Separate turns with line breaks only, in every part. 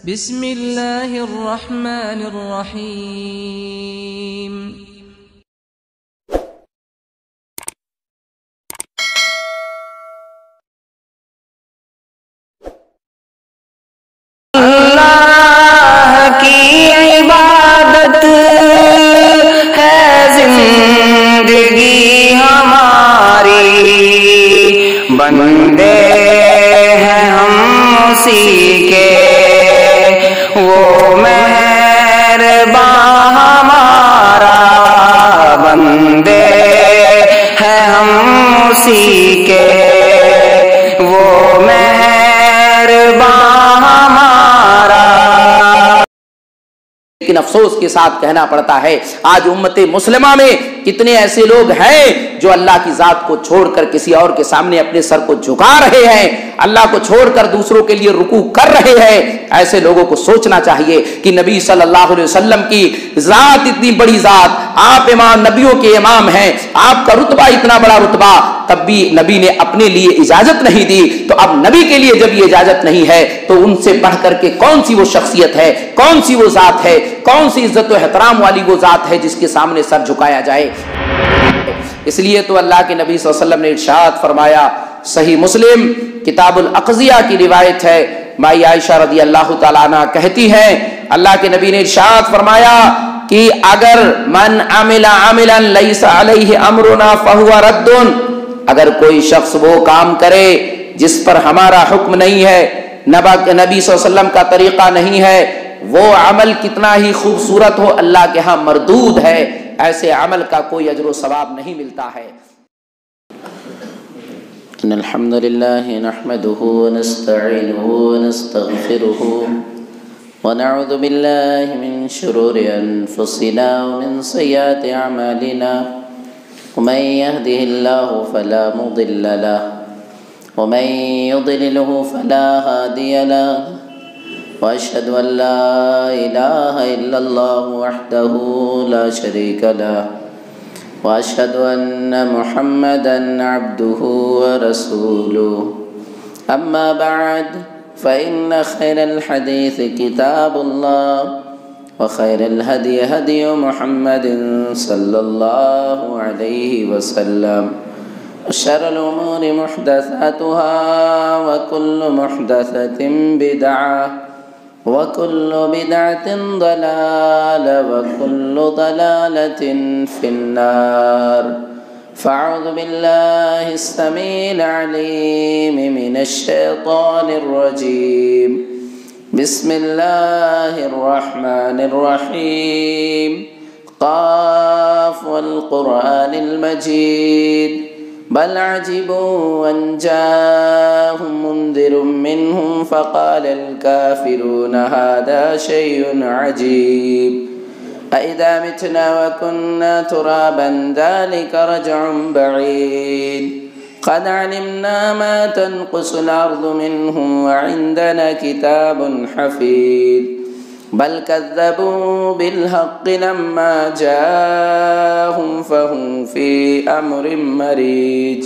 بسم اللہ الرحمن الرحیم
اللہ کی عبادت ہے زندگی ہماری، بندے ہیں ہم اسی کے، وہ مہرباں ہمارا، بندے ہیں ہم اسی کے، وہ مہرباں ہمارا۔
لیکن افسوس کے ساتھ کہنا پڑتا ہے آج امت مسلمہ میں کتنے ایسے لوگ ہیں جو اللہ کی ذات کو چھوڑ کر کسی اور کے سامنے اپنے سر کو جھکا رہے ہیں، اللہ کو چھوڑ کر دوسروں کے لیے رکوع کر رہے ہیں۔ ایسے لوگوں کو سوچنا چاہیے کہ نبی صلی اللہ علیہ وسلم کی ذات اتنی بڑی ذات، آپ امام نبیوں کے امام ہیں، آپ کا رتبہ اتنا بڑا رتبہ، تب بھی نبی نے اپنے لیے اجازت نہیں دی، تو اب نبی کے لیے جب یہ اجازت نہیں ہے تو ان سے بڑھ کر کے کون سی وہ شخصیت ہے، کون سی وہ ذات ہے، کون سی عزت و احترام والی وہ ذات ہے جس کے سامنے سر جھکایا جائے۔ اس لیے تو اللہ کے نبی صلی اللہ علیہ وسلم نے ارشاد فرمایا، صحیح مسلم کتاب الاقضیہ کی روایت ہے، مائی عائشہ رضی اللہ تعالیٰ عنہ کہتی ہیں اللہ کے نبی نے ارشاد فرمایا کہ اگر من عمل عملا لیس علیہ امرنا فہو رد، اگر کوئی شخص وہ کام کرے جس پر ہمارا حکم نہیں ہے، نبی صلی اللہ علیہ وسلم کا طریقہ نہیں ہے، وہ عمل کتنا ہی خوبصورت ہو اللہ کے ہاں مردود ہے، ایسے عمل کا کوئی اجر و ثواب نہیں ملتا ہے۔
ان الحمد لله نحمده ونستعينه ونستغفره ونعوذ بالله من شرور انفسنا ومن سيئات اعمالنا، ومن يهده الله فلا مضل له ومن يضلله فلا هادي له، واشهد ان لا اله الا الله وحده لا شريك له، واشهد ان محمدا عبده ورسوله، اما بعد فان خير الحديث كتاب الله، وخير الهدي هدي محمد صلى الله عليه وسلم، وشر الامور محدثاتها، وكل محدثة بدعة، وكل بدعة ضلالة، وكل ضلالة في النار۔ فاعوذ بالله السميع العليم من الشيطان الرجيم، بسم الله الرحمن الرحيم، قاف والقرآن المجيد، بل عجبوا أن جاءهم منذر منهم فقال الكافرون هذا شيء عجيب، أإذا متنا وكنا ترابا ذلك رجع بعيد، قد علمنا ما تنقص الأرض منهم وعندنا كتاب حفيظ، بل كذبوا بالحق لما جاءهم فهم في أمر مريج،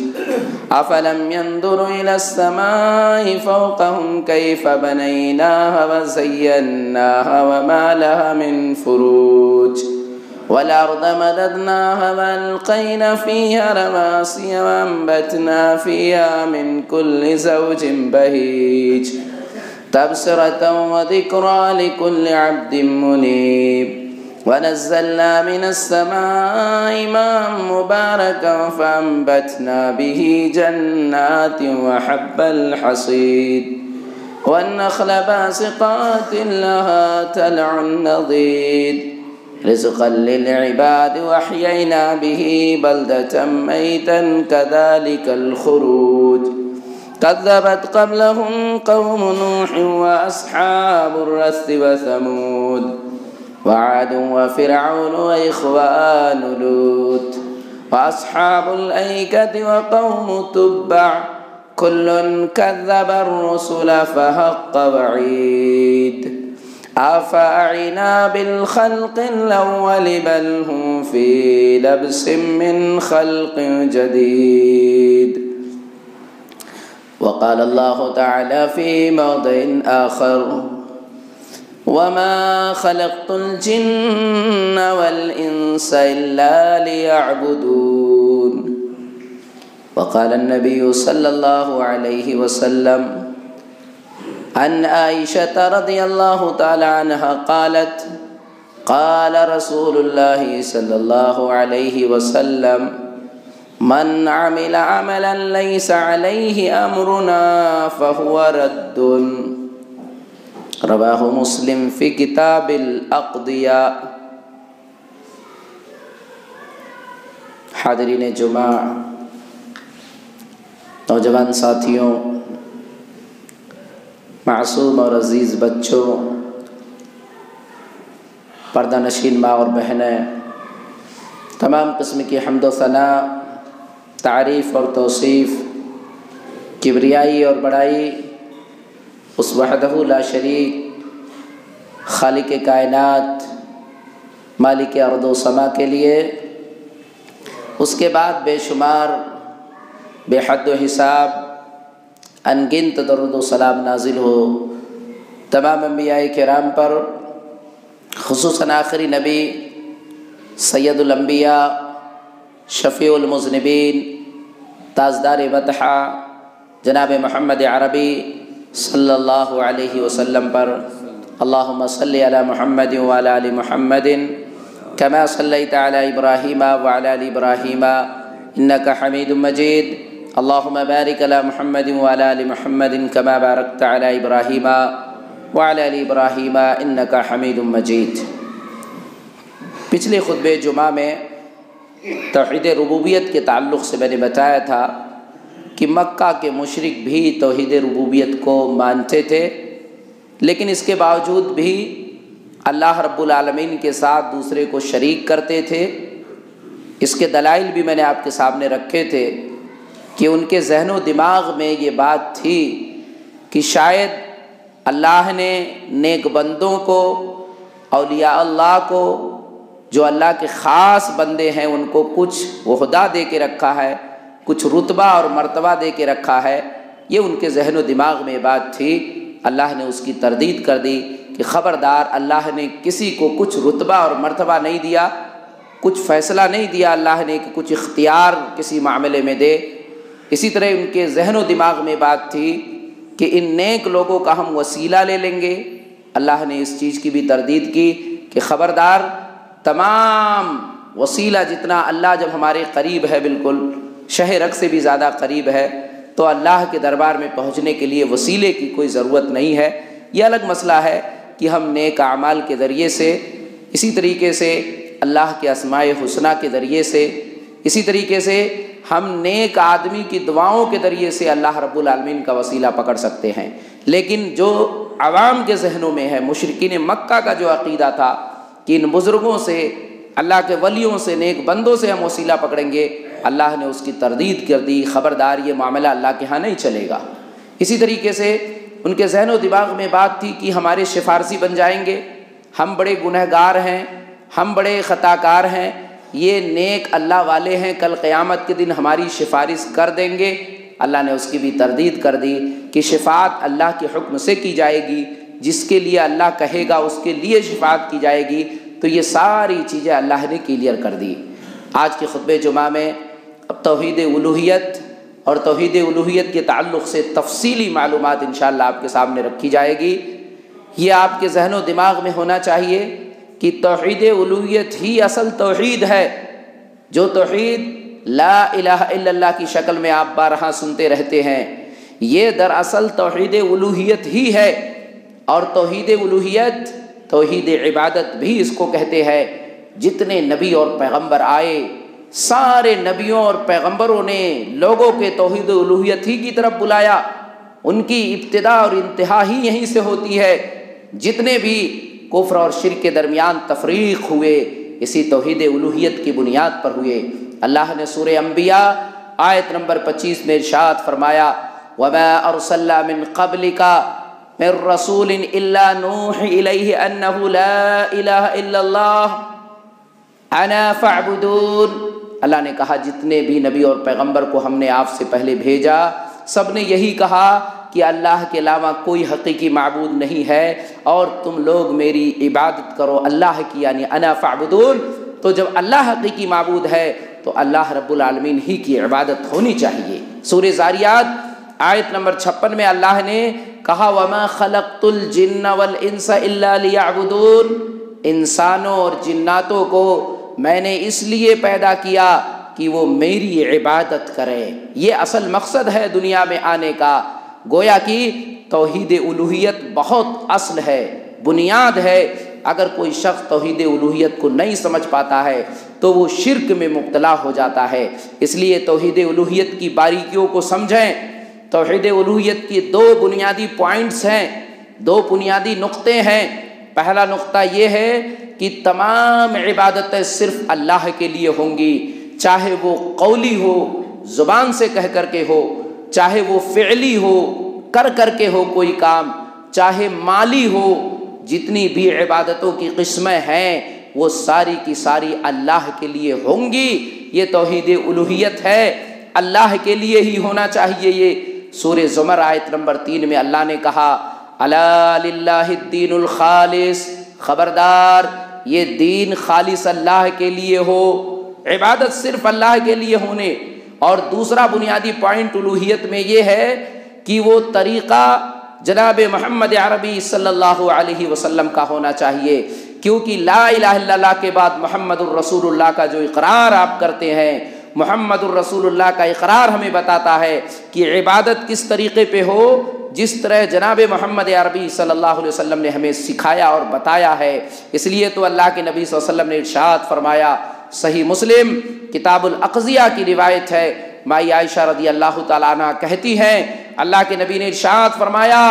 أفلم ينظروا إلى السماء فوقهم كيف بنيناها وزيناها وما لها من فروج، والأرض مددناها وألقينا فيها رواسي وأنبتنا فيها من كل زوج بهيج، تبصرة وذكرى لكل عبد منيب، ونزلنا من السماء ماء مباركا فأنبتنا به جنات وحب الحصيد، والنخل باسقات لها طلع نضيد، رزقا للعباد، وأحيينا به بلدة ميتا كذلك الخروج، كذبت قبلهم قوم نوح وأصحاب الرس وثمود وعاد وفرعون وإخوان لوط وأصحاب الأيكة وقوم تبع، كل كذب الرسل فحق وعيد، أفأعينا بالخلق الأول بل هم في لبس من خلق جديد۔ وقال الله تعالى في موضع آخر: وما خلقت الجن والإنس إلا ليعبدون. وقال النبي صلى الله عليه وسلم عن عائشة رضي الله تعالى عنها قالت قال رسول الله صلى الله عليه وسلم من عمل عملا ليس عليه أمرنا فهو رد. رواه مسلم في کتاب الاقضیاء. حاضرین جمعہ، نوجوان ساتھیوں، معصوم اور عزیز بچوں، پردہ نشین ماں اور بہنیں، تمام قسم کی حمد و ثنا، تعریف اور توصیف، کبریائی اور بڑائی اس وحدہ لا شریک خالق کائنات، مالک ارض و سما کے لیے، اس کے بعد بے شمار بے حد و حساب انگنت درود و سلام نازل ہو تمام انبیاء کرام پر، خصوصاً آخری نبی سید الانبیاء، شفیع المذنبین، تاجدار بطحہ جناب محمد عربی صلی اللہ علیہ وسلم پر. اللہم صلی علی محمد وعلی آل محمد کما صلیت علی ابراہیم وعلی آل ابراہیم انک حمید مجید. اللہم بارک علی محمد وعلی آل محمد کما بارکت علی ابراہیم وعلی آل ابراہیم انک حمید مجید. پچھلے خطبہ جمعہ میں توحید ربوبیت کے تعلق سے میں نے بتایا تھا کہ مکہ کے مشرک بھی توحید ربوبیت کو مانتے تھے، لیکن اس کے باوجود بھی اللہ رب العالمین کے ساتھ دوسرے کو شریک کرتے تھے. اس کے دلائل بھی میں نے آپ کے سامنے رکھے تھے کہ ان کے ذہن و دماغ میں یہ بات تھی کہ شاید اللہ نے نیک بندوں کو، اولیاء اللہ کو، جو اللہ کے خاص بندے ہیں، ان کو کچھ عہدہ دے کے رکھا ہے، کچھ رتبہ اور مرتبہ دے کے رکھا ہے. یہ ان کے ذہن و دماغ میں بات تھی. اللہ نے اس کی تردید کر دی کہ خبردار، اللہ نے کسی کو کچھ رتبہ اور مرتبہ نہیں دیا، کچھ فیصلہ نہیں دیا اللہ نے کہ کچھ اختیار کسی معاملے میں دے. اسی طرح ان کے ذہن و دماغ میں بات تھی کہ ان نیک لوگوں کا ہم وسیلہ لے لیں گے. اللہ نے اس چیز کی بھی تردید کی کہ خبردار، تمام وسیلہ جتنا اللہ جب ہمارے قریب ہے، بالکل شہ رگ سے بھی زیادہ قریب ہے، تو اللہ کے دربار میں پہنچنے کے لیے وسیلے کی کوئی ضرورت نہیں ہے. یہ الگ مسئلہ ہے کہ ہم نیک اعمال کے ذریعے سے، اسی طریقے سے اللہ کے اسماء حسنیٰ کے ذریعے سے، اسی طریقے سے ہم نیک آدمی کی دعاؤں کے ذریعے سے اللہ رب العالمین کا وسیلہ پکڑ سکتے ہیں. لیکن جو عوام کے ذہنوں میں ہے، مشرکین مکہ کا جو عقیدہ تھا کہ ان بزرگوں سے، اللہ کے ولیوں سے، نیک بندوں سے ہم وسیلہ پکڑیں گے، اللہ نے اس کی تردید کر دی. خبردار، یہ معاملہ اللہ کے ہاں نہیں چلے گا. اسی طریقے سے ان کے ذہن و دماغ میں بات تھی کہ ہمارے سفارشی بن جائیں گے، ہم بڑے گنہگار ہیں، ہم بڑے خطا کار ہیں، یہ نیک اللہ والے ہیں، کل قیامت کے دن ہماری سفارش کر دیں گے. اللہ نے اس کی بھی تردید کر دی کہ شفاعت اللہ کے حکم سے کی جائے گی، جس کے لیے اللہ کہے گا اس کے لیے شفاعت کی جائے گی. تو یہ ساری چیزیں اللہ نے کلیئر کر دی. آج کے خطبہ جمعہ میں اب توحید الوہیت اور توحید الوہیت کے تعلق سے تفصیلی معلومات انشاءاللہ آپ کے سامنے رکھی جائے گی. یہ آپ کے ذہن و دماغ میں ہونا چاہیے کہ توحید الوہیت ہی اصل توحید ہے. جو توحید لا الہ الا اللہ کی شکل میں آپ بارہا سنتے رہتے ہیں، یہ دراصل توحید الوہیت ہی ہے. اور توحید الوہیت، توحید عبادت بھی اس کو کہتے ہیں. جتنے نبی اور پیغمبر آئے، سارے نبیوں اور پیغمبروں نے لوگوں کے توحید الوہیت ہی کی طرف بلایا. ان کی ابتدا اور انتہا ہی یہیں سے ہوتی ہے. جتنے بھی کفر اور شرک کے درمیان تفریق ہوئے، اسی توحید الوہیت کی بنیاد پر ہوئے. اللہ نے سورہ انبیاء آیت نمبر 25 میں ارشاد فرمایا، وَمَا أَرْسَلْنَا مِن قَبْلِكَ مِن رَّسُولٍ إِلَّا نُوحِي إِلَيْهِ أَنَّهُ لَا إِلَٰهَ إِلَّا اللَّهُ أَنَا فَاعْبُدُونِ. اللہ نے کہا جتنے بھی نبی اور پیغمبر کو ہم نے آپ سے پہلے بھیجا، سب نے یہی کہا
کہ اللہ کے علاوہ کوئی حقیقی معبود نہیں ہے اور تم لوگ میری عبادت کرو، اللہ کی یعنی انا فاعبدون۔ تو جب اللہ حقیقی معبود ہے تو اللہ رب العالمین ہی کی عبادت ہونی چاہیے۔ سورہ ذاریات آیت نمبر 56 میں اللہ نے کہا وَمَا خَلَقْتُ الْجِنَّ وَالْإِنسَ إِلَّا لِيَعْبُدُونَ، انسانوں اور جناتوں کو میں نے اس لیے پیدا کیا کہ وہ میری عبادت کرے۔ یہ اصل مقصد ہے دنیا میں آنے کا۔ گویا کہ توحید الوہیت بہت اصل ہے، بنیاد ہے۔ اگر کوئی شخص توحید الوہیت کو نہیں سمجھ پاتا ہے تو وہ شرک میں مبتلا ہو جاتا ہے۔ اس لیے توحید الوہیت کی باریکیوں کو سمجھیں۔ توحید الوہیت کی دو بنیادی پوائنٹس ہیں، دو بنیادی نقطے ہیں۔ پہلا نقطہ یہ ہے کہ تمام عبادتیں صرف اللہ کے لیے ہوں گی، چاہے وہ قولی ہو، زبان سے کہہ کر کے ہو، چاہے وہ فعلی ہو، کر کر کے ہو کوئی کام، چاہے مالی ہو۔ جتنی بھی عبادتوں کی قسمیں ہیں وہ ساری کی ساری اللہ کے لیے ہوں گی۔ یہ توحید الوہیت ہے، اللہ کے لیے ہی ہونا چاہیے۔ یہ سورہ زمر آیت نمبر 3 میں اللہ نے کہا الا للہ الدین الخالص، خبردار یہ دین خالص اللہ کے لیے ہو، عبادت صرف اللہ کے لیے ہونے۔ اور دوسرا بنیادی پوائنٹ الوہیت میں یہ ہے کہ وہ طریقہ جناب محمد عربی صلی اللہ علیہ وسلم کا ہونا چاہیے، کیونکہ لا الہ الا اللہ کے بعد محمد الرسول اللہ کا جو اقرار آپ کرتے ہیں، محمد الرسول اللہ کا اقرار ہمیں بتاتا ہے کہ عبادت کس طریقے پہ ہو، جس طرح جناب محمد عربی صلی اللہ علیہ وسلم نے ہمیں سکھایا اور بتایا ہے۔ اس لیے تو اللہ کے نبی صلی اللہ علیہ وسلم نے ارشاد فرمایا، صحیح مسلم کتاب الاقضیہ کی روایت ہے، مائی عائشہ رضی اللہ تعالیٰ عنہ کہتی ہیں اللہ کے نبی نے ارشاد فرمایا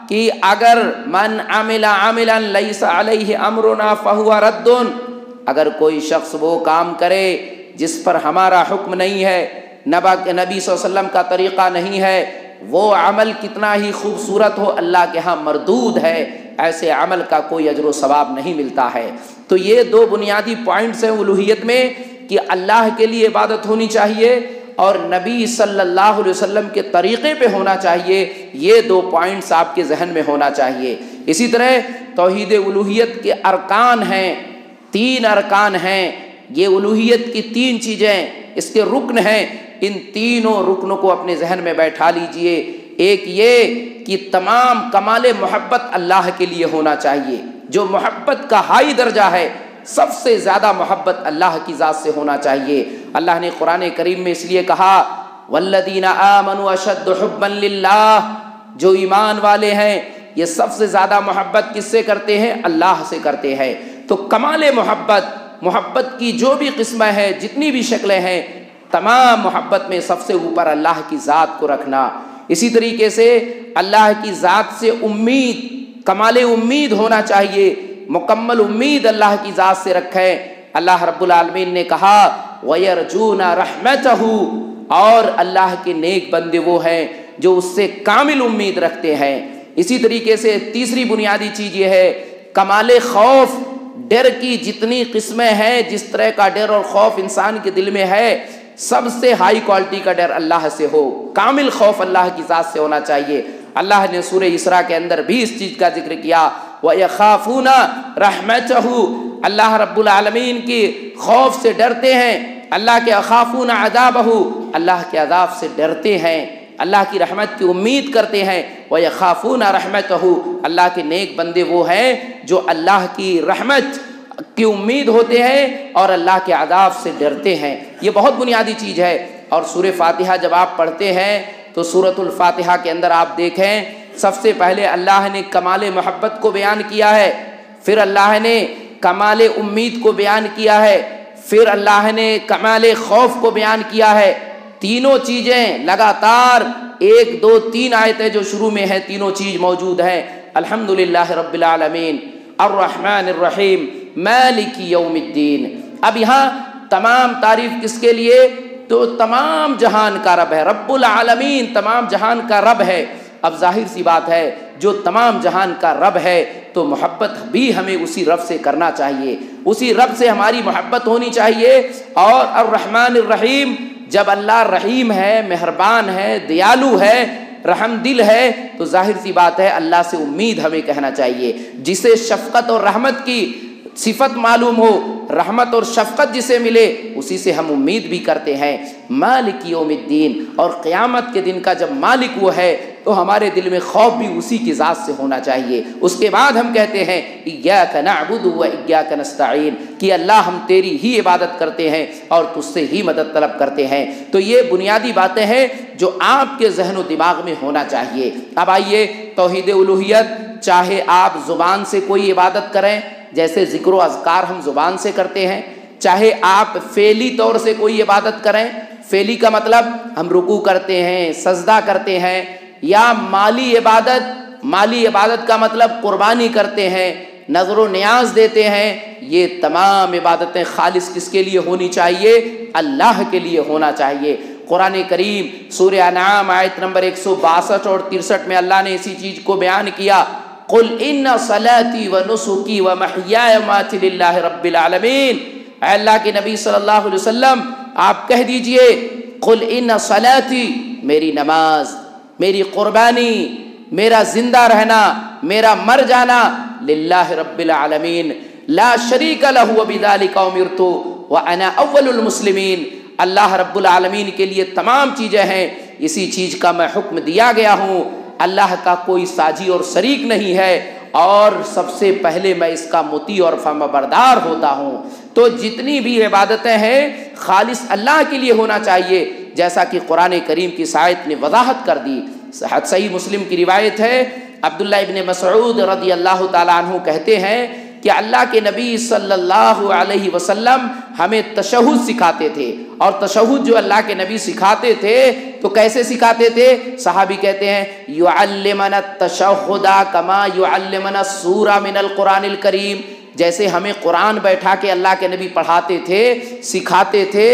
کہ اگر من عمل عملا لیس علیہ امرنا فہو رد، اگر کوئی شخص وہ کام کرے جس پر ہمارا حکم نہیں ہے، نبی صلی اللہ علیہ وسلم کا طریقہ نہیں ہے، وہ عمل کتنا ہی خوبصورت ہو اللہ کے ہاں مردود ہے، ایسے عمل کا کوئی اجر و ثواب نہیں ملتا ہے۔ تو یہ دو بنیادی پوائنٹس ہیں الوہیت میں کہ اللہ کے لیے عبادت ہونی چاہیے اور نبی صلی اللہ علیہ وسلم کے طریقے پہ ہونا چاہیے۔ یہ دو پوائنٹس آپ کے ذہن میں ہونا چاہیے۔ اسی طرح توحید الوہیت کے ارکان ہیں، 3 ارکان ہیں۔ یہ الوہیت کی 3 چیزیں اس کے رکن ہیں، ان تینوں رکنوں کو اپنے ذہن میں بیٹھا لیجئے۔ ایک یہ کہ تمام کمال محبت اللہ کے لیے ہونا چاہیے، جو محبت کا ہائی درجہ ہے، سب سے زیادہ محبت اللہ کی ذات سے ہونا چاہیے۔ اللہ نے قرآن کریم میں اس لیے کہا والذین آمنوا اشد حبا للہ، جو ایمان والے ہیں یہ سب سے زیادہ محبت کس سے کرتے ہیں؟ اللہ سے کرتے ہیں۔ تو کمال محبت کی جو بھی قسمیں ہیں، جتنی بھی شکلیں ہیں، تمام محبت میں سب سے اوپر اللہ کی ذات کو رکھنا۔ اسی طریقے سے اللہ کی ذات سے امید، کمال امید ہونا چاہیے، مکمل امید اللہ کی ذات سے رکھیں۔ اللہ رب العالمین نے کہا وَيَرْجُونَ رَحْمَتَهُ، اور اللہ کے نیک بندے وہ ہیں جو اس سے کامل امید رکھتے ہیں۔ اسی طریقے سے تیسری بنیادی چیز یہ ہے کمال خوف۔ ڈر کی جتنی قسمیں ہیں، جس طرح کا ڈر اور خوف انسان کے دل میں ہے، سب سے ہائی کوالٹی کا ڈر اللہ سے ہو، کامل خوف اللہ کی ذات سے ہونا چاہیے۔ اللہ نے سورہ اسراء کے اندر بھی اس چیز کا ذکر کیا وَيَخَافُونَ رَحْمَتَهُ، اللہ رب العالمین کی خوف سے ڈرتے ہیں، اللہ کے خافون عذابہ، اللہ کے عذاب سے ڈرتے ہیں، اللہ کی رحمت کی امید کرتے ہیں۔ وَيَخَافُونَ رَحْمَتَهُ، اللہ کے نیک بندے وہ ہیں جو اللہ کی رحمت کی امید ہوتے ہیں اور اللہ کے عذاب سے ڈرتے ہیں۔ یہ بہت بنیادی چیز ہے۔ اور سورہ فاتحہ جب آپ پڑھتے ہیں تو سورۃ الفاتحہ کے اندر آپ دیکھیں سب سے پہلے اللہ نے کمال محبت کو بیان کیا ہے، پھر اللہ نے کمال امید کو بیان کیا ہے، پھر اللہ نے کمال خوف کو بیان کیا ہے۔ تینوں چیزیں لگاتار 1 2 3 آیتیں جو شروع میں ہیں، تینوں چیز موجود ہیں۔ الحمدللہ رب العالمین الرحمن الرحیم مالک یوم الدین۔ اب یہاں تمام تعریف کس کے لیے؟ تو تمام جہان کا رب ہے، رب العالمین تمام جہان کا رب ہے۔ اب ظاہر سی بات ہے جو تمام جہان کا رب ہے تو محبت بھی ہمیں اسی رب سے کرنا چاہیے، اسی رب سے ہماری محبت ہونی چاہیے۔ اور الرحمن الرحیم، جب اللہ رحیم ہے، مہربان ہے، دیالو ہے، رحم دل ہے تو ظاہر سی بات ہے اللہ سے امید ہمیں کہنا چاہیے. جسے شفقت اور رحمت کی صفت معلوم ہو، رحمت اور شفقت جسے ملے اسی سے ہم امید بھی کرتے ہیں. مالک یوم الدین، اور قیامت کے دن کا جب مالک وہ ہے تو ہمارے دل میں خوف بھی اسی کی ذات سے ہونا چاہیے. اس کے بعد ہم کہتے ہیں ایاک نعبد و ایاک نستعین، کہ اللہ ہم تیری ہی عبادت کرتے ہیں اور تجھ سے ہی مدد طلب کرتے ہیں. تو یہ بنیادی باتیں ہیں جو آپ کے ذہن و دماغ میں ہونا چاہیے. اب آئیے توحید الوہیت، چاہے آپ زبان سے کوئی عبادت کریں جیسے ذکر و اذکار ہم زبان سے کرتے ہیں، چاہے آپ فعلی طور سے کوئی عبادت کریں، فعلی کا مطلب ہم رکوع کرتے ہیں، سجدہ کرتے ہیں، یا مالی عبادت کا مطلب قربانی کرتے ہیں، نذر و نیاز دیتے ہیں. یہ تمام عبادتیں خالص کس کے لیے ہونی چاہیے؟ اللہ کے لیے ہونا چاہیے. قرآن کریم سورہ انعام آیت نمبر 162 اور 63 میں اللہ نے اسی چیز کو بیان کیا. قل ان صلاتی و نسکی و محیای و مماتی للہ رب العالمین. اے اللہ کے نبی صلی اللہ علیہ وسلم آپ کہہ دیجئے قل ان صلاتی، میری نماز، میری قربانی، میرا زندہ رہنا، میرا مر جانا للہ رب العالمین لا شریک لہ وبذالک امرت وانا اول المسلمین. اللہ رب العالمین کے لیے تمام چیزیں ہیں، اسی چیز کا میں حکم دیا گیا ہوں. اللہ کا کوئی ساجی اور شریک نہیں ہے اور سب سے پہلے میں اس کا مطیع اور فرمانبردار ہوتا ہوں. تو جتنی بھی عبادتیں ہیں خالص اللہ کے لیے ہونا چاہیے، جیسا کہ قرآن کریم کی آیت نے وضاحت کر دی. صحیح مسلم کی روایت ہے، عبداللہ ابن مسعود رضی اللہ تعالیٰ عنہ کہتے ہیں کہ اللہ کے نبی صلی اللہ علیہ وسلم ہمیں تشہد سکھاتے تھے. اور تشہد جو اللہ کے نبی سکھاتے تھے تو کیسے سکھاتے تھے؟ صحابی کہتے ہیں یعلمنا التشہد کما یعلمنا السورہ من القرآن الکریم. جیسے ہمیں قرآن بیٹھا کے اللہ کے نبی پڑھاتے تھے، سکھاتے تھے،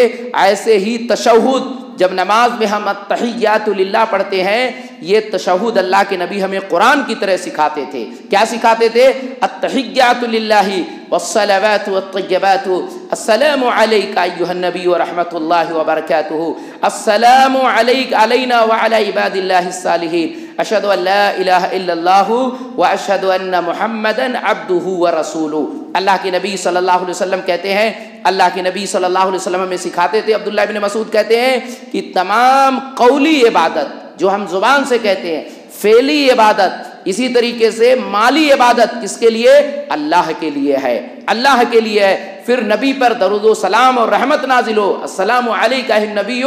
ایسے ہی تشہد جب نماز میں ہم التحیات للہ پڑھتے ہیں، یہ تشہد اللہ کے نبی ہمیں قرآن کی طرح سکھاتے تھے. کیا سکھاتے تھے؟ التحیات للہ والصلوات والطیبات السلام علیک ایھا النبی ورحمۃ اللہ وبرکاتہ، السلام علیک علینا وعلی عباد اللہ الصالحین، اشہد ان لا الہ الا اللہ واشہد ان محمدا عبدہ ورسولہ. اللہ کے نبی صلی اللہ علیہ وسلم کہتے ہیں، اللہ کے نبی صلی اللہ علیہ وسلم ہمیں سکھاتے تھے. عبداللہ ابن مسعود کہتے ہیں کہ تمام قولی عبادت جو ہم زبان سے کہتے ہیں، فعلی عبادت، اسی طریقے سے مالی عبادت کس کے لیے؟ اللہ کے لیے ہے، اللہ کے لیے ہے. پھر نبی پر درود و سلام اور رحمت نازل ہو، السلام علیکہ النبی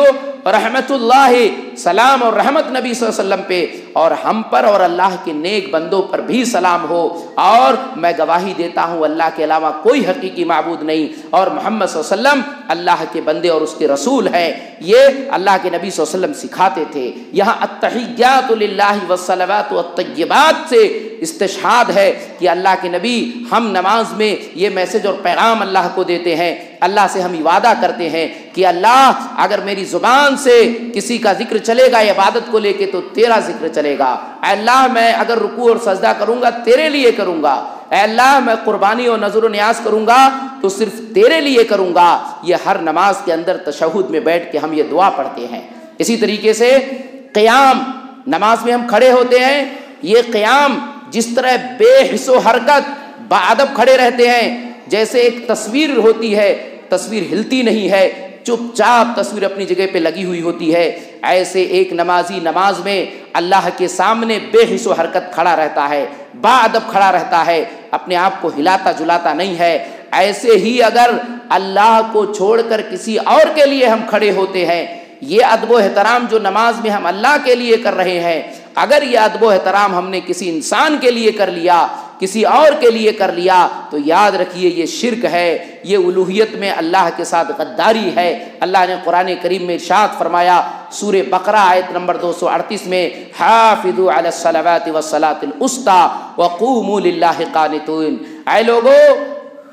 رحمت اللہ، سلام اور رحمت نبی صلی اللہ علیہ وسلم پہ، اور ہم پر اور اللہ کے نیک بندوں پر بھی سلام ہو. اور میں گواہی دیتا ہوں اللہ کے علاوہ کوئی حقیقی معبود نہیں اور محمد صلی اللہ علیہ وسلم اللہ کے بندے اور اس کے رسول ہیں. یہ اللہ کے نبی صلی اللہ علیہ وسلم سکھاتے تھے. یہاں التحیات للہ والصلوات والطیبات سے استشہاد ہے کہ اللہ کے نبی ہم نماز میں یہ میسج اور پیغام اللہ کو دیتے ہیں. اللہ سے ہم وعدہ کرتے ہیں کہ اللہ اگر میری زبان سے کسی کا ذکر چلے گا عبادت کو لے کے تو تیرا ذکر چلے گا. اے اللہ میں اگر رکوع اور سجدہ کروں گا تیرے لیے کروں گا. اے اللہ میں قربانی اور نذر و نیاز کروں گا تو صرف تیرے لیے کروں گا. یہ ہر نماز کے اندر تشہد میں بیٹھ کے ہم یہ دعا پڑھتے ہیں. اسی طریقے سے قیام، نماز میں ہم کھڑے ہوتے ہیں، یہ قیام جس طرح بے حس و حرکت باادب کھڑے رہتے ہیں، جیسے ایک تصویر ہوتی ہے، تصویر ہلتی نہیں ہے، چپ چاپ تصویر اپنی جگہ پہ لگی ہوئی ہوتی ہے، ایسے ایک نمازی نماز میں اللہ کے سامنے بے حس و حرکت کھڑا رہتا ہے، باادب کھڑا رہتا ہے، اپنے آپ کو ہلاتا جلاتا نہیں ہے. ایسے ہی اگر اللہ کو چھوڑ کر کسی اور کے لیے ہم کھڑے ہوتے ہیں، یہ ادب و احترام جو نماز میں ہم اللہ کے لیے کر رہے ہیں، اگر یہ ادب و احترام ہم نے کسی انسان کے لیے کر لیا، کسی اور کے لیے کر لیا، تو یاد رکھیے یہ شرک ہے، یہ الوہیت میں اللہ کے ساتھ غداری ہے. اللہ نے قرآن کریم میں ارشاد فرمایا سورہ بقرہ آیت نمبر 238 میں، حافظوا علی الصلوات والصلاۃ الوسطی وقوموا للہ قانتون. اے لوگو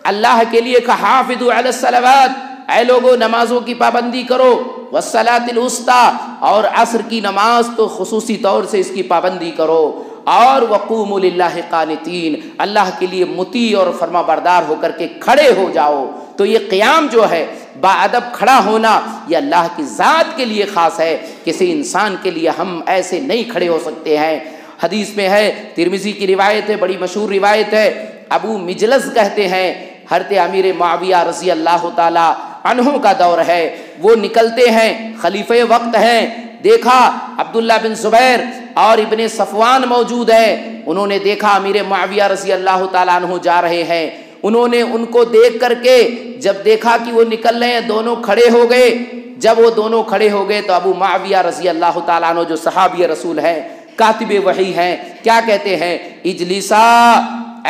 اللہ کے لیے کہا حافظوا علی الصلوات، اے لوگو نمازوں کی پابندی کرو، والصلاۃ الوسطی، اور عصر کی نماز تو خصوصی طور سے اس کی پابندی کرو، اور وقوموا للہ قانتین، اللہ کے لیے مطیع اور فرما بردار ہو کر کے کھڑے ہو جاؤ. تو یہ قیام جو ہے باادب کھڑا ہونا یہ اللہ کی ذات کے لیے خاص ہے، کسی انسان کے لیے ہم ایسے نہیں کھڑے ہو سکتے ہیں۔ حدیث میں ہے، ترمذی کی روایت ہے، بڑی مشہور روایت ہے، ابو مجلس کہتے ہیں حضرت امیر معاویہ رضی اللہ تعالی عنہ کا دور ہے، وہ نکلتے ہیں، خلیفہ وقت ہیں، دیکھا عبداللہ بن زبیر اور ابن صفوان موجود ہے، انہوں نے دیکھا امیر معاویہ رضی اللہ تعالی عنہ جا رہے ہیں، انہوں نے ان کو دیکھ کر کے جب دیکھا کہ وہ نکل رہے ہیں دونوں کھڑے ہو گئے۔ جب وہ دونوں کھڑے ہو گئے تو ابو معاویہ رضی اللہ تعالیٰ عنہ جو صحابی رسول ہیں، کاتب وحی ہیں، کیا کہتے ہیں؟ اجلسا،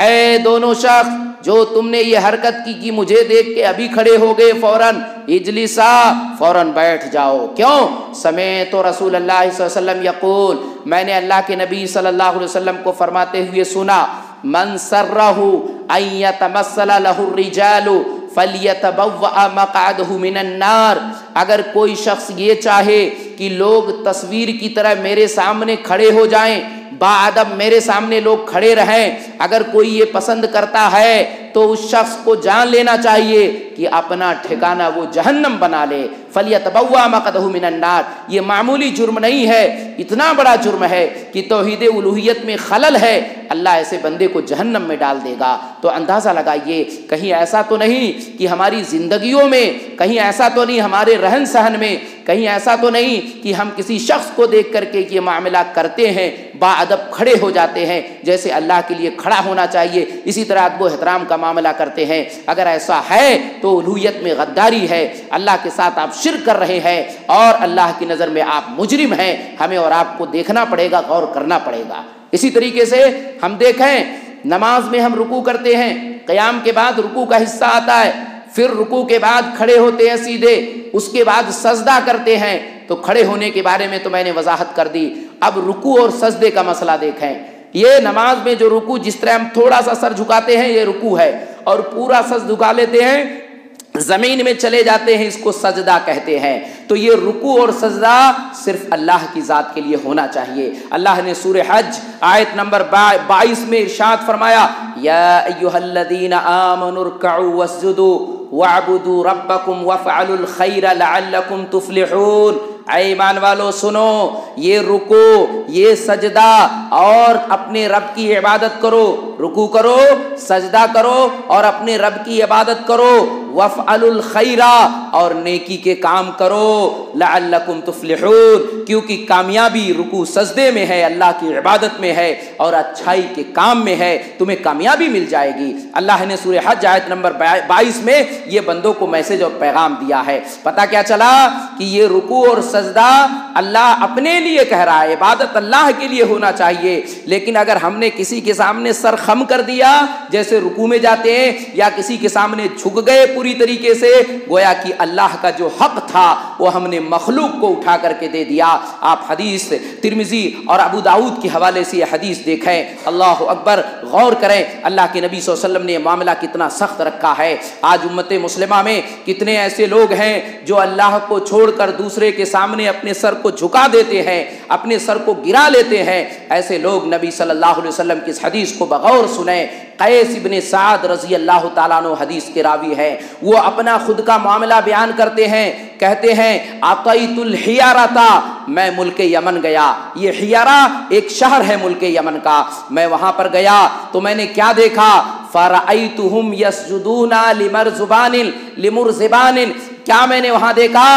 اے دونوں شخص جو تم نے یہ حرکت کی مجھے دیکھ کے ابھی کھڑے ہو گئے، فوراً اجلسا، فوراً بیٹھ جاؤ۔ کیوں؟ سمعت رسول اللہ صلی اللہ علیہ وسلم یقول، میں نے اللہ کے نبی صلی اللہ علیہ وسلم کو فرماتے ہوئے سنا، من سرہ ان یتمثل لہ الرجال فلیتبوأ مقعدہ من النار، اگر کوئی شخص یہ چاہے کہ لوگ تصویر کی طرح میرے سامنے کھڑے ہو جائیں، باادب میرے سامنے لوگ کھڑے رہیں، اگر کوئی یہ پسند کرتا ہے تو اس شخص کو جان لینا چاہیے کہ اپنا ٹھکانہ وہ جہنم بنا لے۔ فلیتبوأ مقعدہ من النار، یہ معمولی جرم نہیں ہے، اتنا بڑا جرم ہے کہ توحید الوہیت میں خلل ہے، اللہ ایسے بندے کو جہنم میں ڈال دے گا۔ تو اندازہ لگائیے، کہیں ایسا تو نہیں کہ ہماری زندگیوں میں، کہیں ایسا تو نہیں ہمارے رہن سہن میں، کہیں ایسا تو نہیں کہ ہم کسی شخص کو دیکھ کر کے یہ معاملہ کرتے ہیں، باادب کھڑے ہو جاتے ہیں جیسے اللہ کے لیے کھڑا ہونا چاہیے، اسی طرح ادب و احترام کا معاملہ کرتے ہیں۔ اگر ایسا ہے تو الوہیت میں غداری ہے، اللہ کے ساتھ آپ شرک کر رہے ہیں اور اللہ کی نظر میں آپ مجرم ہیں، ہمیں اور آپ کو دیکھنا پڑے گا، غور کرنا پڑے گا۔ اسی طریقے سے ہم دیکھیں نماز میں ہم رکوع کرتے ہیں، قیام کے بعد رکوع کا حصہ آتا ہے، پھر رکوع کے بعد کھڑے ہوتے ہیں سیدھے، اس کے بعد سجدہ کرتے ہیں۔ تو کھڑے ہونے کے بارے میں تو میں نے وضاحت کر دی، اب رکوع اور سجدے کا مسئلہ دیکھیں۔ یہ نماز میں جو رکوع، جس طرح ہم تھوڑا سا سر جھکاتے ہیں یہ رکوع ہے، اور پورا سر جھکا لیتے ہیں، زمین میں چلے جاتے ہیں، اس کو سجدہ کہتے ہیں۔ تو یہ رکوع اور سجدہ صرف اللہ کی ذات کے لیے ہونا چاہیے۔ اللہ نے سورہ حج آیت نمبر 22 میں ارشاد فرمایا، یا ایھا الذین آمنوا ارکعوا واسجدوا واعبدوا ربکم وافعلوا الخیر لعلکم تفلحون۔ اے ایمان والو سنو، یہ رکوع، یہ سجدہ اور اپنے رب کی عبادت کرو، رکوع کرو، سجدہ کرو اور اپنے رب کی عبادت کرو، وافعلوا الخیر، اور نیکی کے کام کرو، لعلکم تفلحون، کیونکہ کامیابی رکوع سجدے میں ہے، اللہ کی عبادت میں ہے اور اچھائی کے کام میں ہے، تمہیں کامیابی مل جائے گی۔ اللہ نے سورہ حج آیت نمبر 22 میں یہ بندوں کو میسج اور پیغام دیا ہے۔ پتہ کیا چلا کہ یہ رکوع اور سجدہ اللہ اپنے لیے کہہ رہا ہے، عبادت اللہ کے لیے ہونا چاہیے، لیکن اگر ہم نے کسی کے سامنے سر خم کر دیا، جیسے رکوع میں جاتے ہیں، یا کسی کے سامنے جھک گئے پوری طریقے سے، گویا کہ اللہ کا جو حق تھا وہ ہم نے مخلوق کو اٹھا کر کے دے دیا۔ آپ حدیث ترمذی اور ابو داؤد کے حوالے سے یہ حدیث دیکھیں، اللہ اکبر، غور کریں، اللہ کے نبی صلی اللہ علیہ وسلم نے یہ معاملہ کتنا سخت رکھا ہے۔ آج امت مسلمہ میں کتنے ایسے لوگ ہیں جو اللہ کو چھوڑ کر دوسرے کے سامنے اپنے سر کو جھکا دیتے ہیں، اپنے سر کو گرا لیتے ہیں۔ ایسے لوگ نبی صلی اللہ علیہ وسلم کی اس حدیث کو بغور سنیں۔ قیس ابن سعد رضی اللہ تعالیٰ عنہ حدیث کے راوی ہے، وہ اپنا خود کا معاملہ بیان کرتے ہیں، کہتے ہیں اطیت الحیارہ، میں ملک یمن گیا، یہ حیارہ ایک شہر ہے ملک یمن کا، میں وہاں پر گیا تو میں نے کیا دیکھا، فرأیتہم یسجدون لمرزبان، کیا میں نے وہاں دیکھا،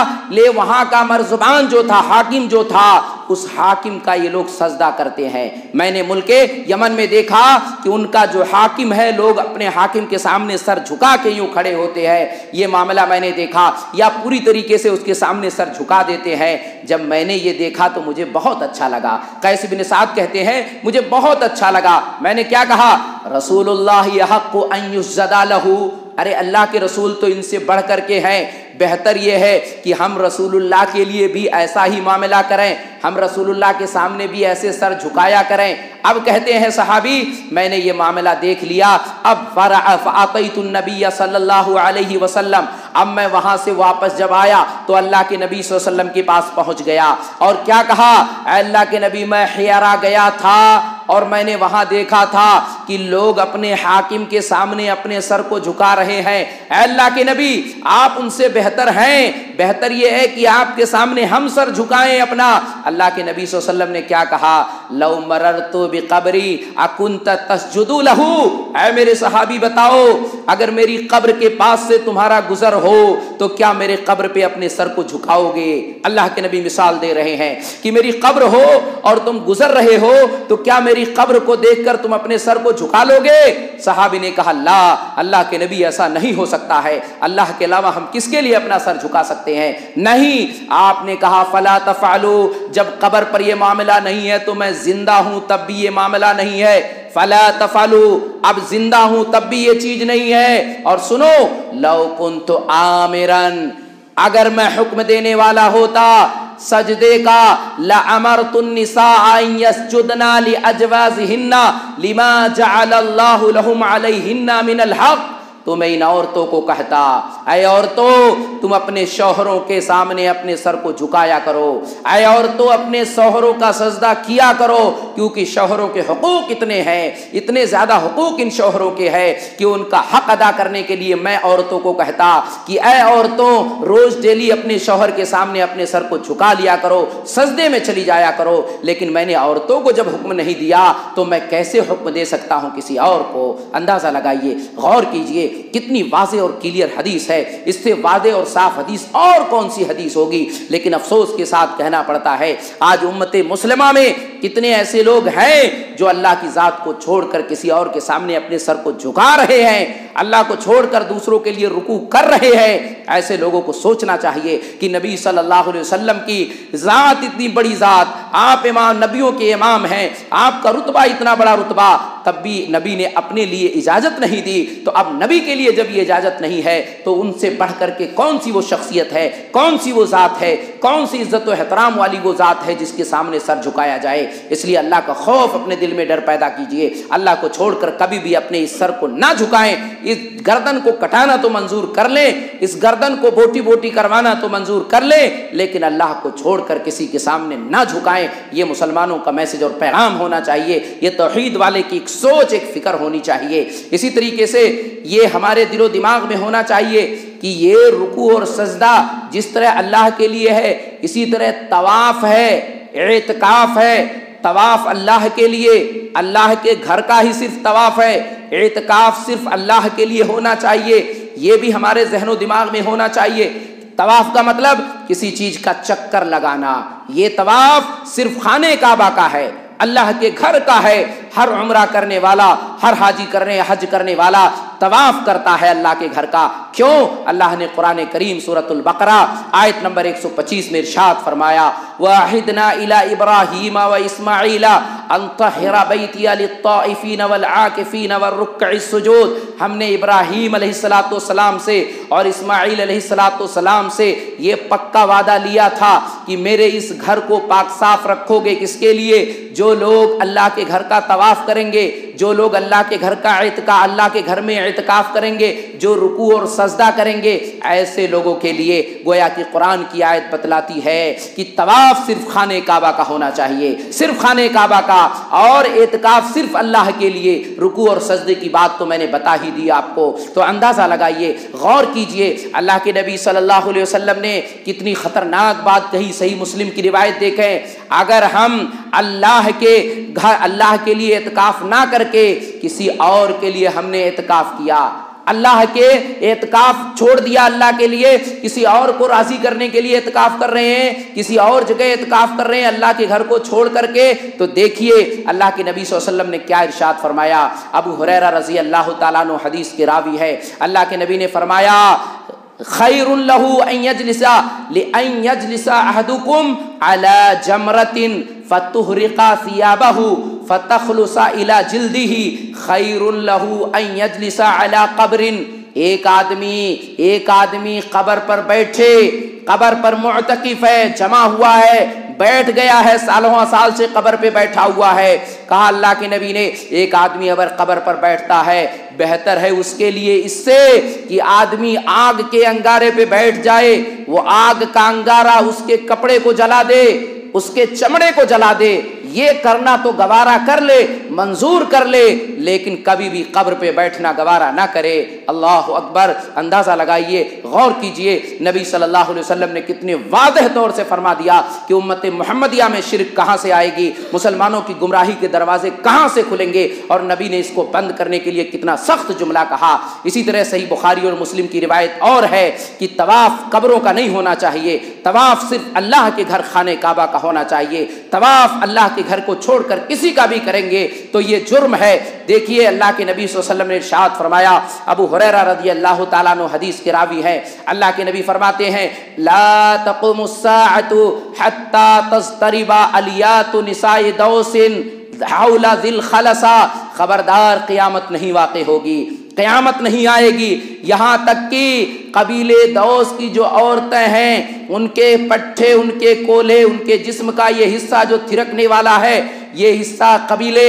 وہاں کا مرزبان جو تھا، حاکم جو تھا، اس حاکم کا یہ لوگ سجدہ کرتے ہیں۔ میں نے ملک یمن میں دیکھا کہ ان کا جو حاکم ہے، لوگ اپنے حاکم کے سامنے سر جھکا کے یوں کھڑے ہوتے ہیں، یہ معاملہ میں نے دیکھا، یا پوری طریقے سے اس کے سامنے سر جھکا دیتے ہیں۔ جب میں نے یہ دیکھا تو مجھے بہت اچھا لگا۔ قیس بن سعد کہتے ہیں مجھے بہت اچھا لگا، میں نے کیا کہا، رسول اللہ یحق ان یسجد لہ، ارے اللہ کے رسول تو ان سے بڑھ کر کے ہیں، بہتر یہ ہے کہ ہم رسول اللہ کے لیے بھی ایسا ہی معاملہ کریں، ہم رسول اللہ کے سامنے بھی ایسے سر جھکایا کریں۔ اب کہتے ہیں صحابی میں نے یہ معاملہ دیکھ لیا، اب فأتیت النبی صلی اللہ علیہ وسلم، اب میں وہاں سے واپس جب آیا تو اللہ کے نبی صلی اللہ علیہ وسلم کے پاس پہنچ گیا اور کیا کہا، اے اللہ کے نبی میں حیارہ گیا تھا اور میں نے وہاں دیکھا تھا کہ کہ لوگ اپنے حاکم کے سامنے اپنے سر کو جھکا رہے ہیں۔ اے اللہ کے نبی آپ ان سے بہتر ہیں، بہتر یہ ہے کہ آپ کے سامنے ہم سر جھکائیں اپنا۔ اللہ کے نبی صلی اللہ علیہ وسلم نے کیا کہا؟ لو مررت بقبری اکنت تسجد لہ، اے میرے صحابی بتاؤ اگر میری قبر کے پاس سے تمہارا گزر ہو تو کیا میرے قبر پہ اپنے سر کو جھکاؤ گے؟ اللہ کے نبی مثال دے رہے ہیں کہ میری قبر ہو اور تم گزر رہے ہو تو کیا میری قبر کو دیکھ کر تم اپنے سر کو جھکا لو گے؟ صحابی نے کہا لا، اللہ کے نبی ایسا نہیں ہو سکتا ہے، اللہ کے علاوہ ہم کس کے لیے اپنا سر جھکا سکتے ہیں؟ نہیں، آپ نے کہا فلا تفعلوا، جب قبر پر یہ معاملہ نہیں ہے تو میں زندہ ہوں تب بھی یہ معاملہ نہیں ہے۔ فلا تفعلوا، اب زندہ ہوں تب بھی یہ چیز نہیں ہے۔ اور سنو، لو کنت آمرن، اگر میں حکم دینے والا ہوتا سجدے کا، لَأَمَرْتُ النِّسَاءَ أَن يَسْجُدْنَ لِأَزْوَاجِهِنَّ لِمَا جَعَلَ اللَّهُ لَهُمْ عَلَيْهِنَّ مِنَ الْحَقِّ، تو میں ان عورتوں کو کہتا اے عورتوں تم اپنے شوہروں کے سامنے اپنے سر کو جھکایا کرو، اے عورتوں اپنے شوہروں کا سجدہ کیا کرو، کیونکہ شوہروں کے حقوق اتنے ہیں، اتنے زیادہ حقوق ان شوہروں کے ہیں کہ ان کا حق ادا کرنے کے لیے میں عورتوں کو کہتا کہ اے عورتوں روز ڈیلی اپنے شوہر کے سامنے اپنے سر کو جھکا لیا کرو، سجدے میں چلی جایا کرو۔ لیکن میں نے عورتوں کو جب حکم نہیں دیا تو میں کیسے حکم دے سکتا ہوں کسی اور کو؟ اندازہ لگائیے، غور کیجئے کتنی واضح اور کلیئر حدیث ہے، اس سے واضح اور صاف حدیث اور کون سی حدیث ہوگی؟ لیکن افسوس کے ساتھ کہنا پڑتا ہے آج امت مسلمہ میں کتنے ایسے لوگ ہیں جو اللہ کی ذات کو چھوڑ کر کسی اور کے سامنے اپنے سر کو جھکا رہے ہیں، اللہ کو چھوڑ کر دوسروں کے لیے رکوع کر رہے ہیں۔ ایسے لوگوں کو سوچنا چاہیے کہ نبی صلی اللہ علیہ وسلم کی ذات اتنی بڑی ذات، آپ امام نبیوں کے امام ہیں، آپ کا رتبہ اتنا بڑا رتبہ، تب بھی نبی نے اپنے لیے اجازت نہیں دی، تو اب نبی کے لیے جب یہ اجازت نہیں ہے تو ان سے بڑھ کر کے کون سی وہ شخصیت ہے، کون سی وہ ذات ہے، کون سی عزت و احترام والی وہ ذات ہے جس کے سامنے سر جھکایا جائے؟ اس لیے اللہ کا خوف اپنے دل میں ڈر پیدا کیجئے، اللہ کو چھوڑ کر کبھی بھی اپنے اس سر کو نہ جھکائیں۔ اس گردن کو کٹانا تو منظور کر لیں، اس گردن کو بوٹی بوٹی کروانا تو منظور کر لیں، لیکن اللہ کو چھوڑ کر کسی کے سامنے نہ جھکائیں۔ یہ مسلمانوں کا میسج اور پیغام ہونا چاہیے، یہ توحید والے کی ایک سوچ، ایک فکر ہونی چاہیے۔ اسی طریقے سے یہ ہمارے دل و دماغ میں ہونا چاہیے کہ یہ رکوع اور سجدہ جس طرح اللہ کے لیے ہے، اسی طرح طواف ہے، اعتکاف ہے۔ طواف اللہ کے لیے، اللہ کے گھر کا ہی صرف طواف ہے، اعتکاف صرف اللہ کے لیے ہونا چاہیے، یہ بھی ہمارے ذہن و دماغ میں ہونا چاہیے۔ طواف کا مطلب کسی چیز کا چکر لگانا، یہ طواف صرف خانے کعبہ کا ہے، اللہ کے گھر کا ہے۔ ہر عمرہ کرنے والا، ہر حج کرنے والا طواف کرتا ہے اللہ کے گھر کا۔ کیوں؟ اللہ نے قرآن کریم سورۃ البقرہ آیت نمبر 125 میں ارشاد فرمایا وَأَعِدْنَا إِلَىٰ إِبْرَاهِيمَ وَإِسْمَاعِيلَ أَن طَهِّرَ بَيْتِيَ لِلطَّائِفِينَ وَالْعَاكِفِينَ وَالرُّكَّعِ السُّجُودِ، ہم نے ابراہیم علیہ السلام سے اور اسماعیل علیہ السلام سے یہ پکا وعدہ لیا تھا کہ میرے اس گھر کو پاک صاف رکھو گے، کس کے لیے؟ جو لوگ اللہ کے گھر کا طواف کریں گے، جو لوگ اللہ کے گھر کا اللہ کے گھر میں اعتکاف کریں گے، جو رکوع اور سجدہ کریں گے، ایسے لوگوں کے لیے گویا کہ قرآن کی آیت بتلاتی ہے کہ طواف صرف خانہ کعبہ کا ہونا چاہیے، صرف خانہ کعبہ کا، اور اعتکاف صرف اللہ کے لیے۔ رکوع اور سجدے کی بات تو میں نے بتا ہی دی آپ کو، تو اندازہ لگائیے، غور کیجئے، اللہ کے نبی صلی اللہ علیہ وسلم نے کتنی خطرناک بات کہی۔ صحیح مسلم کی روایت دیکھیں، اگر ہم اللہ کے لیے اعتکاف نہ کر کے کسی اور کے لیے ہم نے اعتکاف کیا، اللہ کے اعتکاف چھوڑ دیا، اللہ کے لیے کسی اور کو راضی کرنے کے لیے اعتکاف کر رہے ہیں، کسی اور جگہ اعتکاف کر رہے ہیں اللہ کے گھر کو چھوڑ کر کے، تو دیکھیے اللہ کے نبی صلی اللہ علیہ وسلم نے کیا ارشاد فرمایا۔ ابو ہریرہ رضی اللہ تعالیٰ عنہ حدیث کے راوی ہے، اللہ کے نبی نے فرمایا خیر لہ ان یجلس احدکم علی جمرۃ فتحرق ثیابہ فتخلص الی جلدہ خیر لہ ان یجلس علی قبر، ایک آدمی قبر پر بیٹھے، قبر پر معتکف ہے، جمع ہوا ہے، بیٹھ گیا ہے، سالوں سال سے قبر پہ بیٹھا ہوا ہے۔ کہا اللہ کے نبی نے ایک آدمی اگر قبر پر بیٹھتا ہے بہتر ہے اس کے لیے اس سے کہ آدمی آگ کے انگارے پہ بیٹھ جائے، وہ آگ کا انگارہ اس کے کپڑے کو جلا دے، اس کے چمڑے کو جلا دے، یہ کرنا تو گوارا کر لے، منظور کر لے، لیکن کبھی بھی قبر پہ بیٹھنا گوارا نہ کرے۔ اللہ اکبر، اندازہ لگائیے، غور کیجئے، نبی صلی اللہ علیہ وسلم نے کتنے واضح طور سے فرما دیا کہ امت محمدیہ میں شرک کہاں سے آئے گی، مسلمانوں کی گمراہی کے دروازے کہاں سے کھلیں گے، اور نبی نے اس کو بند کرنے کے لیے کتنا سخت جملہ کہا۔ اسی طرح صحیح بخاری اور مسلم کی روایت اور ہے کہ طواف قبروں کا نہیں ہونا چاہیے، طواف صرف اللہ کے گھر خانہ کعبہ کا ہونا چاہیے۔ طواف اللہ کے گھر کو چھوڑ کر کسی کا بھی کریں گے تو یہ جرم ہے۔ دیکھیے اللہ کے نبی صلی اللہ علیہ وسلم نے ارشاد فرمایا، ابو ہریرہ رضی اللہ تعالیٰ عنہ حدیث کے راوی ہیں، اللہ کے نبی فرماتے ہیں لا تقوم الساعۃ حتی تضطرب الیات نساء دوس حول ذی الخلصہ، خبردار قیامت نہیں واقع ہوگی، قیامت نہیں آئے گی یہاں تک کہ قبیلے دوس کی جو عورتیں ہیں ان کے پٹھے، ان کے کولے، ان کے جسم کا یہ حصہ جو تھرکنے والا ہے، یہ حصہ قبیلے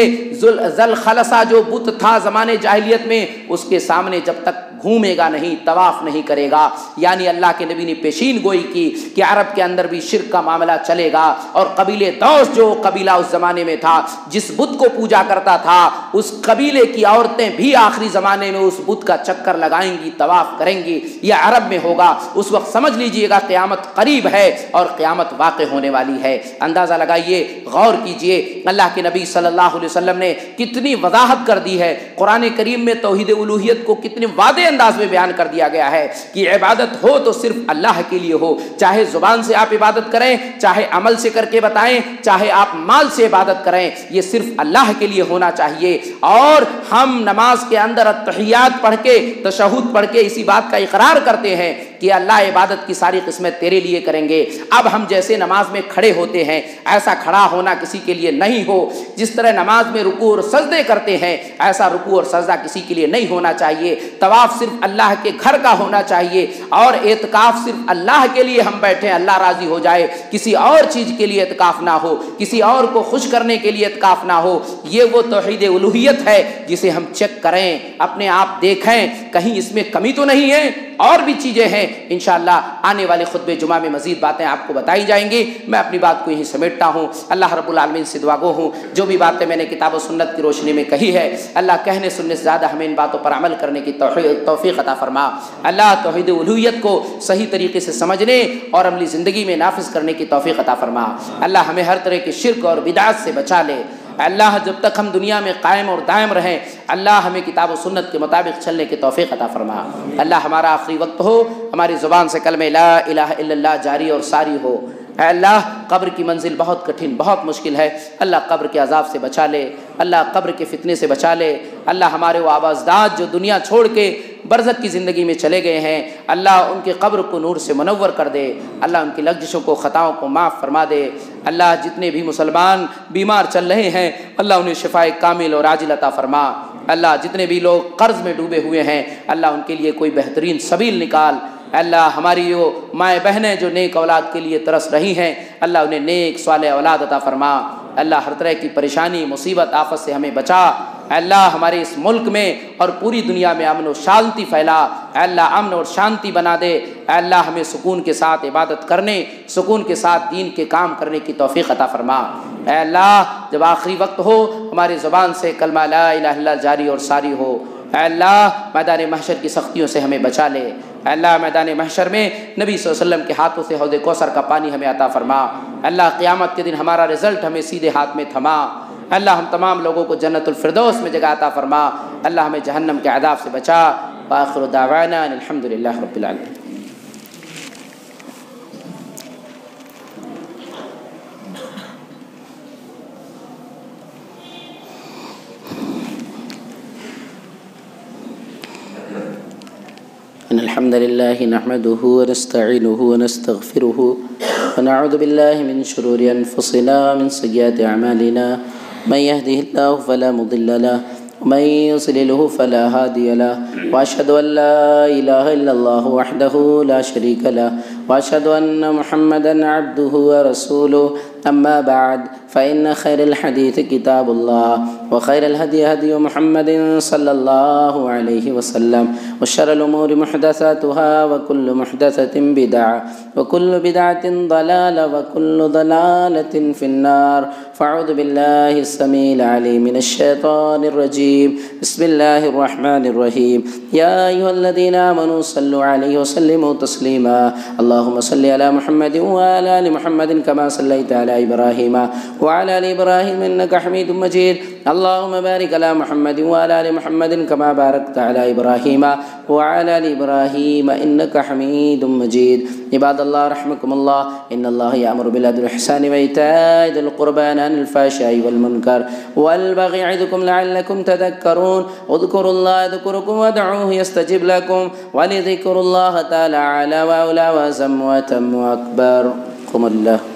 ذل خلصہ جو بت تھا زمانے جاہلیت میں، اس کے سامنے جب تک گھومے گا نہیں، طواف نہیں کرے گا۔ یعنی اللہ کے نبی نے پیشین گوئی کی کہ عرب کے اندر بھی شرک کا معاملہ چلے گا، اور قبیلے دوس جو قبیلہ اس زمانے میں تھا جس بت کو پوجا کرتا تھا، اس قبیلے کی عورتیں بھی آخری زمانے میں اس بت کا چکر لگائیں گی، طواف کریں گی، یہ عرب میں ہوگا۔ اس وقت سمجھ لیجئے گا قیامت قریب ہے اور قیامت واقع ہونے والی ہے۔ اندازہ لگائیے، غور کیجئے، اللہ کے نبی صلی اللہ علیہ وسلم نے کتنی وضاحت کر دی ہے، قرآن کریم میں توحید الوہیت کو کتنے واضح انداز میں بیان کر دیا گیا ہے کہ عبادت ہو تو صرف اللہ کے لیے ہو، چاہے زبان سے آپ عبادت کریں، چاہے عمل سے کر کے بتائیں، چاہے آپ مال سے عبادت کریں، یہ صرف اللہ کے لیے ہونا چاہیے۔ اور ہم نماز کے اندر التحیات پڑھ کے، تشہد پڑھ کے اسی بات کا اقرار کرتے ہیں کہ اللہ عبادت کی ساری قسمیں تیرے لیے کریں گے۔ اب ہم جیسے نماز میں کھڑے ہوتے ہیں ایسا کھڑا ہونا کسی کے لیے نہیں ہو، جس طرح نماز میں رکوع اور سجدے کرتے ہیں ایسا رکوع اور سجدہ کسی کے لیے نہیں ہونا چاہیے۔ طواف صرف اللہ کے گھر کا ہونا چاہیے، اور اعتکاف صرف اللہ کے لیے ہم بیٹھیں، اللہ راضی ہو جائے، کسی اور چیز کے لیے اعتکاف نہ ہو، کسی اور کو خوش کرنے کے لیے اعتکاف نہ ہو۔ یہ وہ توحید الوہیت ہے جسے ہم چیک کریں، اپنے آپ دیکھیں کہیں اس میں کمی تو نہیں ہے۔ اور بھی چیزیں ہیں، انشاءاللہ آنے والے خطبے جمعہ میں مزید باتیں آپ کو بتائی جائیں گی۔ میں اپنی بات کو یہیں سمیٹتا ہوں۔ اللہ رب العالمین سے دعا گو ہوں جو بھی باتیں میں نے کتاب و سنت کی روشنی میں کہی ہے، اللہ کہنے سننے سے زیادہ ہمیں ان باتوں پر عمل کرنے کی توفیق عطا فرما۔ اللہ توحید الوہیت کو صحیح طریقے سے سمجھنے اور عملی زندگی میں نافذ کرنے کی توفیق عطا فرما۔ اللہ ہمیں ہر طرح کے شرک اور بدعت سے بچا لے۔ اللہ جب تک ہم دنیا میں قائم اور دائم رہیں، اللہ ہمیں کتاب و سنت کے مطابق چلنے کی توفیق عطا فرما۔ اللہ ہمارا آخری وقت ہو، ہماری زبان سے کلمہ لا الہ الا اللہ جاری اور ساری ہو۔ اے اللہ قبر کی منزل بہت کٹھن، بہت مشکل ہے، اللہ قبر کے عذاب سے بچا لے، اللہ قبر کے فتنے سے بچا لے۔ اللہ ہمارے وہ آبا اجداد جو دنیا چھوڑ کے برزخ کی زندگی میں چلے گئے ہیں، اللہ ان کے قبر کو نور سے منور کر دے، اللہ ان کی لغزشوں کو، خطاؤں کو معاف فرما دے۔ اللہ جتنے بھی مسلمان بیمار چل رہے ہیں اللہ انہیں شفائے کامل اور عاجل عطا فرما۔ اللہ جتنے بھی لوگ قرض میں ڈوبے ہوئے ہیں اللہ ان کے لیے کوئی بہترین سبیل نکال۔ اللہ ہماری وہ مائیں بہنیں جو نیک اولاد کے لیے ترس رہی ہیں اللہ انہیں نیک صالح اولاد عطا فرما۔ اللہ ہر طرح کی پریشانی، مصیبت، آفت سے ہمیں بچا۔ اللہ ہمارے اس ملک میں اور پوری دنیا میں امن و شانتی پھیلا۔ اللہ امن اور شانتی بنا دے۔ اللہ ہمیں سکون کے ساتھ عبادت کرنے، سکون کے ساتھ دین کے کام کرنے کی توفیق عطا فرما۔ اے اللہ جب آخری وقت ہو ہماری زبان سے کلمہ لا الہ الا اللہ جاری اور ساری ہو۔ اے اللہ میدان محشر کی سختیوں سے ہمیں بچا لے۔ اے اللہ میدان محشر میں نبی صلی اللہ علیہ وسلم کے ہاتھوں سے حوض کوثر کا پانی ہمیں عطا فرما۔ اللہ قیامت کے دن ہمارا رزلٹ ہمیں سیدھے ہاتھ میں تھما۔ اللہ ہم تمام لوگوں کو جنت الفردوس میں جگہ عطا فرما۔ اللہ ہمیں جہنم کے عذاب سے بچا۔ وآخر دعوانا ان الحمدللہ رب العالمین۔ إن الحمد لله نحمده ونستعينه ونستغفره ونعوذ بالله من شرور أنفسنا ومن سيئات أعمالنا من يهده الله فلا مضل له ومن يضلل فلا هادي له وأشهد أن لا إله إلا الله وحده لا شريك له وأشهد أن محمدا عبده ورسوله أما بعد فإن خير الحديث كتاب الله
وخير الهدي هدي محمد صلى الله عليه وسلم وشر الأمور محدثاتها وكل محدثة بدعة وكل بدعة ضلالة وكل ضلالة في النار. فأعوذ بالله السميع العليم من الشيطان الرجيم. بسم الله الرحمن الرحيم. يا أيها الذين آمنوا صلوا عليه وسلموا تسليما. اللهم صل على محمد وعلى آل محمد كما صليت على إبراهيم وعلى آل إبراهيم إنك حميد مجيد. اللهم بارك على محمد وعلى آل محمد كما باركت على إبراهيم وعلى آل إبراهيم إنك حميد مجيد. عباد الله رحمكم الله، إن الله يأمر بالعدل والإحسان وإيتاء ذي القربى وينهى عن الفحشاء والمنكر والبغي يعظكم لعلكم تذكرون. اذكروا الله يذكركم وادعوه يستجب لكم ولذكر الله تعالى أعلى وأولى وأعظم وأتم وأكبر. قم الله.